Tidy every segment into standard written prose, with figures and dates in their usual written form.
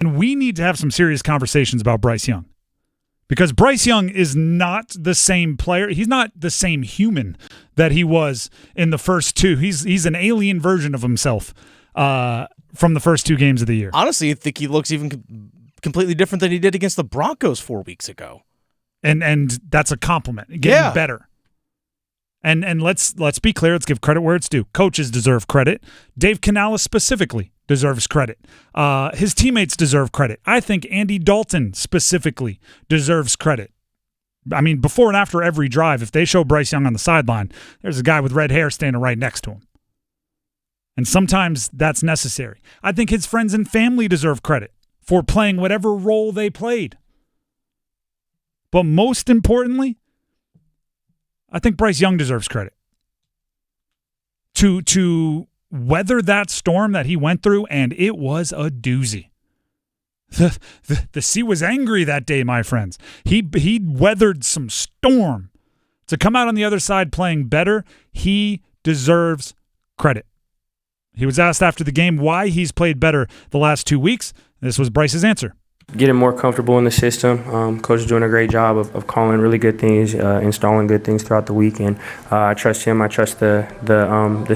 And we need to have some serious conversations about Bryce Young. Because Bryce Young is not the same player. He's not the same human that he was in the first two. He's an alien version of himself from the first two games of the year. Honestly, I think he looks even completely different than he did against the Broncos 4 weeks ago. And that's a compliment. Getting better. And let's be clear. Let's give credit where it's due. Coaches deserve credit. Dave Canales specifically deserves credit. His teammates deserve credit. I think Andy Dalton specifically deserves credit. I mean, before and after every drive, if they show Bryce Young on the sideline, there's a guy with red hair standing right next to him. And sometimes that's necessary. I think his friends and family deserve credit for playing whatever role they played. But most importantly, I think Bryce Young deserves credit. To weather that storm that he went through, and it was a doozy. The sea was angry that day, my friends. He weathered some storm. To come out on the other side playing better, he deserves credit. He was asked after the game why he's played better the last 2 weeks. This was Bryce's answer. Getting more comfortable in the system. Coach is doing a great job of calling really good things, installing good things throughout the week, and I trust him. I trust the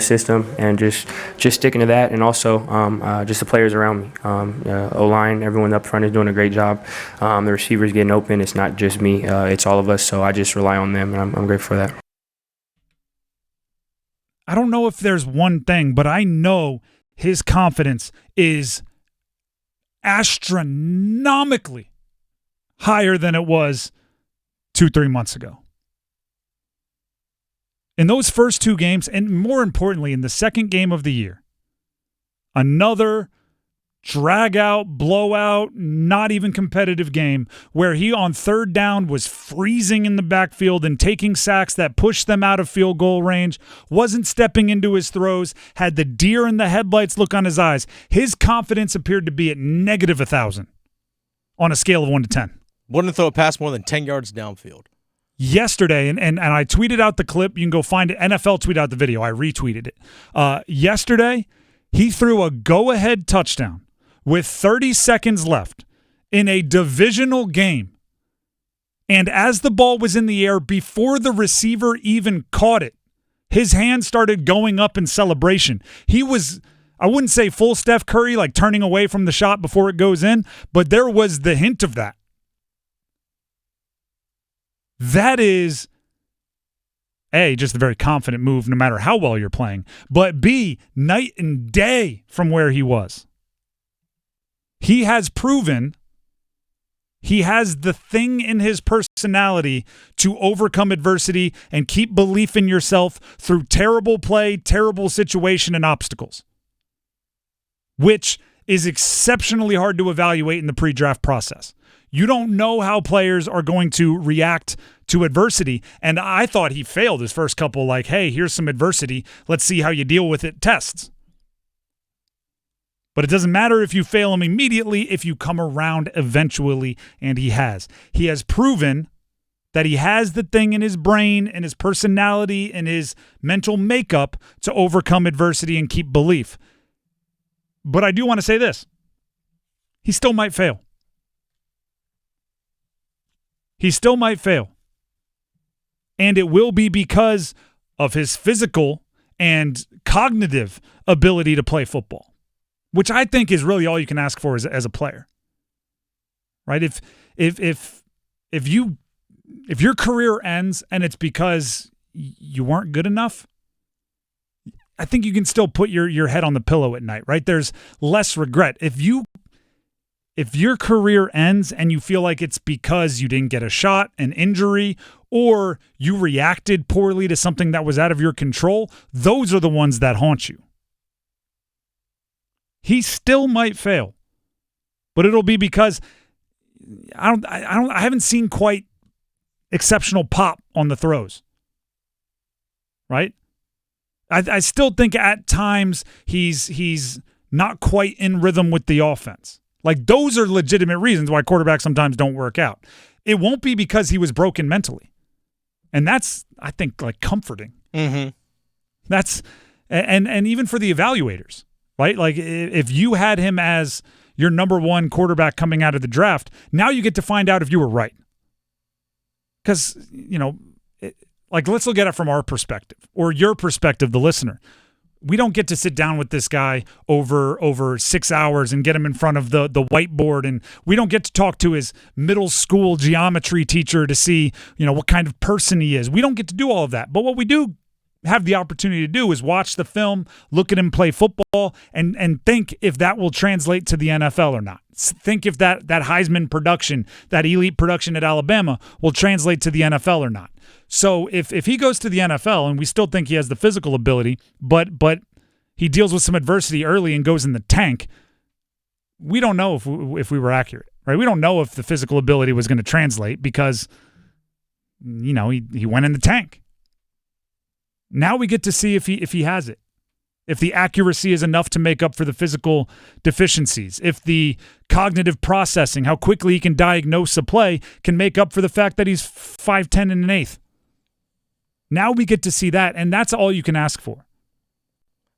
system, and just sticking to that, and also just the players around me. O-line, everyone up front is doing a great job. The receivers getting open. It's not just me. It's all of us. So I just rely on them, and I'm grateful for that. I don't know if there's one thing, but I know his confidence is astronomically higher than it was 2-3 months ago. In those first two games, and more importantly, in the second game of the year, another drag-out, blowout, not even competitive game where he on third down was freezing in the backfield and taking sacks that pushed them out of field goal range, wasn't stepping into his throws, had the deer in the headlights look on his eyes. His confidence appeared to be at negative 1,000 on a scale of 1 to 10. Wouldn't throw a pass more than 10 yards downfield. Yesterday, and I tweeted out the clip. You can go find it. NFL tweeted out the video. I retweeted it. Yesterday, he threw a go-ahead touchdown with 30 seconds left in a divisional game. And as the ball was in the air, before the receiver even caught it, his hand started going up in celebration. He was, I wouldn't say full Steph Curry, like turning away from the shot before it goes in, but there was the hint of that. That is, A, just a very confident move no matter how well you're playing, but B, night and day from where he was. He has proven he has the thing in his personality to overcome adversity and keep belief in yourself through terrible play, terrible situation, and obstacles, which is exceptionally hard to evaluate in the pre-draft process. You don't know how players are going to react to adversity, and I thought he failed his first couple, like, hey, here's some adversity, let's see how you deal with it tests. But it doesn't matter if you fail him immediately, if you come around eventually, and he has. He has proven that he has the thing in his brain and his personality and his mental makeup to overcome adversity and keep belief. But I do want to say this. He still might fail. He still might fail. And it will be because of his physical and cognitive ability to play football, which I think is really all you can ask for as a player, right? If your career ends and it's because you weren't good enough, I think you can still put your head on the pillow at night, right? There's less regret. If your career ends and you feel like it's because you didn't get a shot, an injury, or you reacted poorly to something that was out of your control, those are the ones that haunt you. He still might fail, but it'll be because I haven't seen quite exceptional pop on the throws, right? I still think at times he's not quite in rhythm with the offense. Like, those are legitimate reasons why quarterbacks sometimes don't work out. It won't be because he was broken mentally, and that's, I think, like, comforting. Mm-hmm. That's and even for the evaluators. Right? Like, if you had him as, your number one quarterback coming out of the draft. Now you get to find out if you were right. Because, let's look at it from our perspective or your perspective, the listener. We don't get to sit down with this guy over 6 hours and get him in front of the whiteboard, and we don't get to talk to his middle school geometry teacher to see, what kind of person he is. We don't get to do all of that. But what we do have the opportunity to do is watch the film, look at him play football, and think if that will translate to the NFL or not. Think if that Heisman production, that elite production at Alabama will translate to the NFL or not. So if he goes to the NFL, and we still think he has the physical ability, but he deals with some adversity early and goes in the tank, we don't know if we were accurate, right? We don't know if the physical ability was going to translate because, he went in the tank. Now we get to see if he has it. If the accuracy is enough to make up for the physical deficiencies, if the cognitive processing, how quickly he can diagnose a play, can make up for the fact that he's 5'10" and an eighth. Now we get to see that, and that's all you can ask for.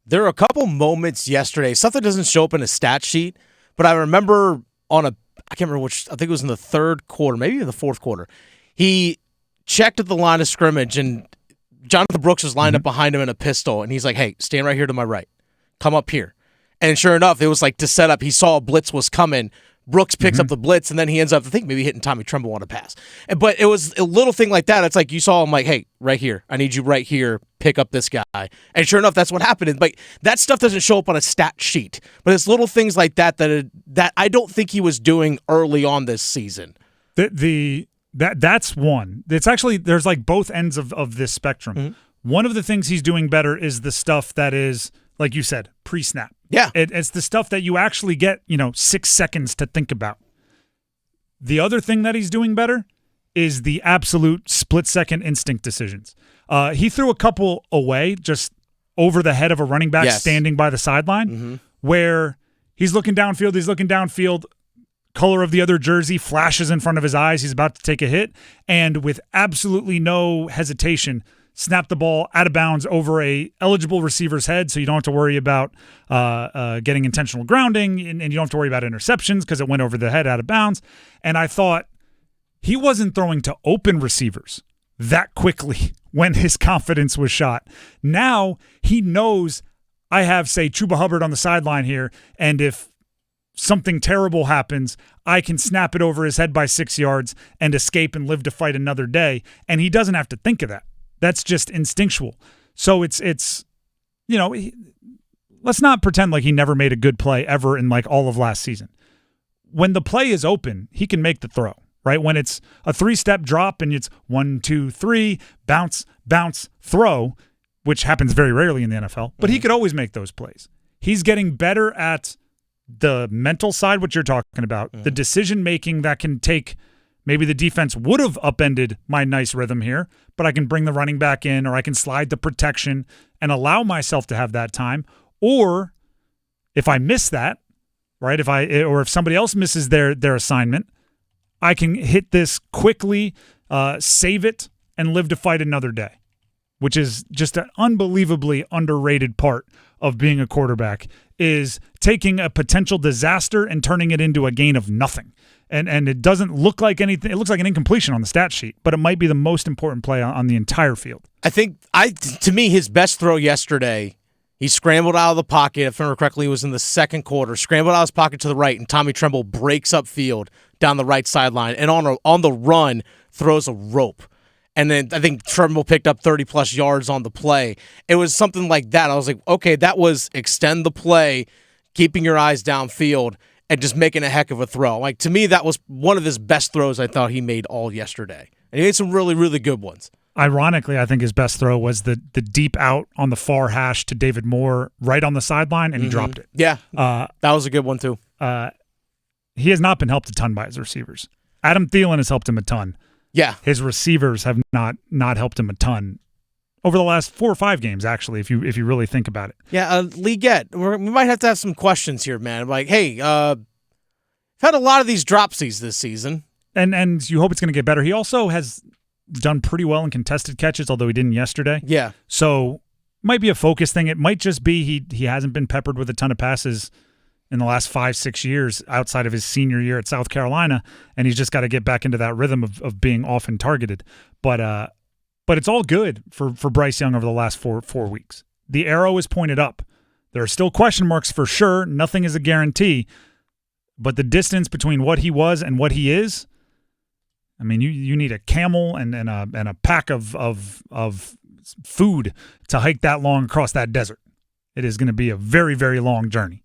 There are a couple moments yesterday, something doesn't show up in a stat sheet, but I remember I can't remember which, I think it was in the third quarter, maybe in the fourth quarter, he checked at the line of scrimmage, and Jonathan Brooks was lined up behind him in a pistol, and he's like, hey, stand right here to my right. Come up here. And sure enough, it was like to set up. He saw a blitz was coming. Brooks picks up the blitz, and then he ends up, I think, maybe hitting Tommy Tremble on a pass. But it was a little thing like that. It's like you saw him like, hey, right here. I need you right here. Pick up this guy. And sure enough, that's what happened. But that stuff doesn't show up on a stat sheet. But it's little things like that that I don't think he was doing early on this season. That's one. It's actually, there's like both ends of this spectrum. Mm-hmm. One of the things he's doing better is the stuff that is, like you said, pre-snap. Yeah. It's the stuff that you actually get, 6 seconds to think about. The other thing that he's doing better is the absolute split-second instinct decisions. He threw a couple away just over the head of a running back standing by the sideline where he's looking downfield, color of the other jersey flashes in front of his eyes. He's about to take a hit, and with absolutely no hesitation, snap the ball out of bounds over a eligible receiver's head, so you don't have to worry about getting intentional grounding, and you don't have to worry about interceptions because it went over the head out of bounds. And I thought he wasn't throwing to open receivers that quickly when his confidence was shot. Now he knows I have, say, Chuba Hubbard on the sideline here, and if something terrible happens, I can snap it over his head by 6 yards and escape and live to fight another day. And he doesn't have to think of that. That's just instinctual. So it's let's not pretend like he never made a good play ever in like all of last season. When the play is open, he can make the throw, right? When it's a 3-step drop and it's 1, 2, 3, bounce, throw, which happens very rarely in the NFL, but he could always make those plays. He's getting better at the mental side, what you're talking about, the decision-making that can take, maybe the defense would have upended my nice rhythm here, but I can bring the running back in, or I can slide the protection and allow myself to have that time. Or if I miss that, right, if somebody else misses their assignment, I can hit this quickly, save it, and live to fight another day, which is just an unbelievably underrated part of being a quarterback, is taking a potential disaster and turning it into a gain of nothing. And it doesn't look like anything. It looks like an incompletion on the stat sheet, but it might be the most important play on the entire field. I think, to me, his best throw yesterday, he scrambled out of the pocket. If I remember correctly, it was in the second quarter. Scrambled out of his pocket to the right, and Tommy Tremble breaks up field down the right sideline, and on the run throws a rope. And then I think Tremble picked up 30-plus yards on the play. It was something like that. I was like, okay, that was extend the play, keeping your eyes downfield, and just making a heck of a throw. Like, to me, that was one of his best throws I thought he made all yesterday. And he made some really, really good ones. Ironically, I think his best throw was the deep out on the far hash to David Moore right on the sideline, and he dropped it. Yeah, that was a good one too. He has not been helped a ton by his receivers. Adam Thielen has helped him a ton. Yeah. His receivers have not helped him a ton over the last 4 or 5 games, actually, if you really think about it. Yeah, Legette, we might have to have some questions here, man. Like, hey, I've had a lot of these dropsies this season. And you hope it's going to get better. He also has done pretty well in contested catches, although he didn't yesterday. Yeah. So might be a focus thing. It might just be he hasn't been peppered with a ton of passes in the last 5-6 years outside of his senior year at South Carolina, and he's just got to get back into that rhythm of being often targeted. But it's all good for Bryce Young over the last four weeks. The arrow is pointed up. There are still question marks for sure. Nothing is a guarantee. But the distance between what he was and what he is, I mean, you need a camel and a pack of food to hike that long across that desert. It is going to be a very, very long journey.